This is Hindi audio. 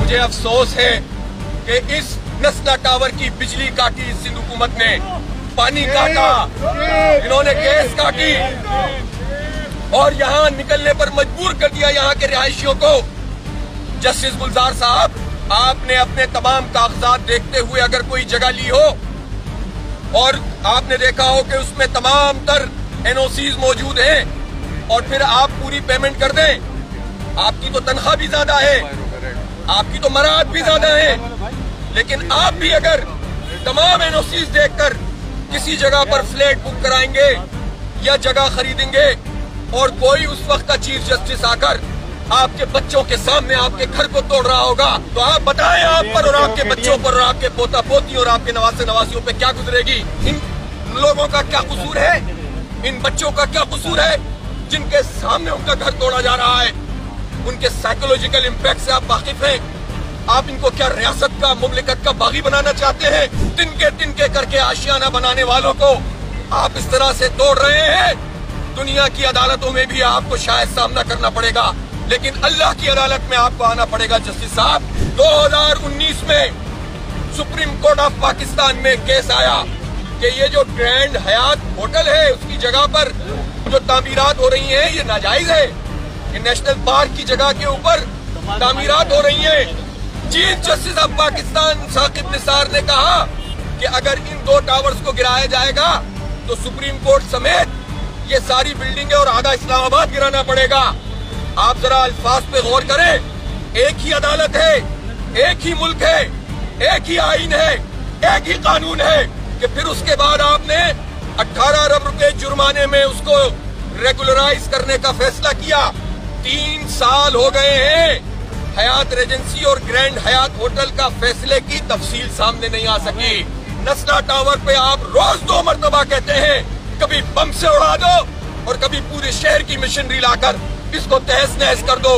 मुझे अफसोस है कि इस नस्ला टावर की बिजली काटी इस सिंध हुकूमत ने, पानी काटा, इन्होंने गैस काटी और यहाँ निकलने पर मजबूर कर दिया यहाँ के रिहायशियों को। जस्टिस गुलजार साहब, आपने अपने तमाम कागजात देखते हुए अगर कोई जगह ली हो और आपने देखा हो कि उसमें तमाम तर एनओसीज मौजूद हैं और फिर आप पूरी पेमेंट कर दें, आपकी तो तनख्वाह भी ज्यादा है, आपकी तो मराहत भी ज्यादा है, लेकिन आप भी अगर तमाम एनओसीज देखकर किसी जगह पर फ्लैट बुक कराएंगे या जगह खरीदेंगे और कोई उस वक्त का चीफ जस्टिस आकर आपके बच्चों के सामने आपके घर को तोड़ रहा होगा, तो आप बताएं आप पर और आपके बच्चों पर और आपके पोता पोती और आपके नवासे नवासियों पे क्या गुजरेगी। इन लोगों का क्या कसूर है, इन बच्चों का क्या कसूर है जिनके सामने उनका घर तोड़ा जा रहा है। उनके साइकोलॉजिकल इम्पैक्ट से आप वाकिफ हैं। आप इनको क्या रियासत का, मुमलिकत का बागी बनाना चाहते हैं? तिनके करके आशियाना बनाने वालों को आप इस तरह से तोड़ रहे हैं। दुनिया की अदालतों में भी आपको शायद सामना करना पड़ेगा, लेकिन अल्लाह की अदालत में आपको आना पड़ेगा। जस्टिस साहब, 2019 में सुप्रीम कोर्ट ऑफ पाकिस्तान में केस आया कि ये जो ग्रैंड हयात होटल है उसकी जगह पर जो तामीरात हो रही हैं ये नाजायज है। ये नेशनल पार्क की जगह के ऊपर तामीरात हो रही हैं। Chief justice of Pakistan Saqib Nisar ने कहा कि अगर इन 2 टावर्स को गिराया जाएगा तो सुप्रीम कोर्ट समेत ये सारी बिल्डिंगें और आधा इस्लामाबाद गिराना पड़ेगा। आप जरा अल्फाज पे गौर करें। एक ही अदालत है, एक ही मुल्क है, एक ही आईन है, एक ही कानून है कि फिर उसके बाद आपने 18 अरब रुपए जुर्माने में उसको रेगुलराइज करने का फैसला किया। 3 साल हो गए हैं। हयात रेजेंसी और ग्रैंड हयात होटल का फैसले की तफसील सामने नहीं आ सकी। नस्ला टावर पे आप रोज 2 मरतबा कहते हैं, कभी बम से उड़ा दो और कभी पूरे शहर की मशीनरी लाकर इसको तहस नहस कर दो।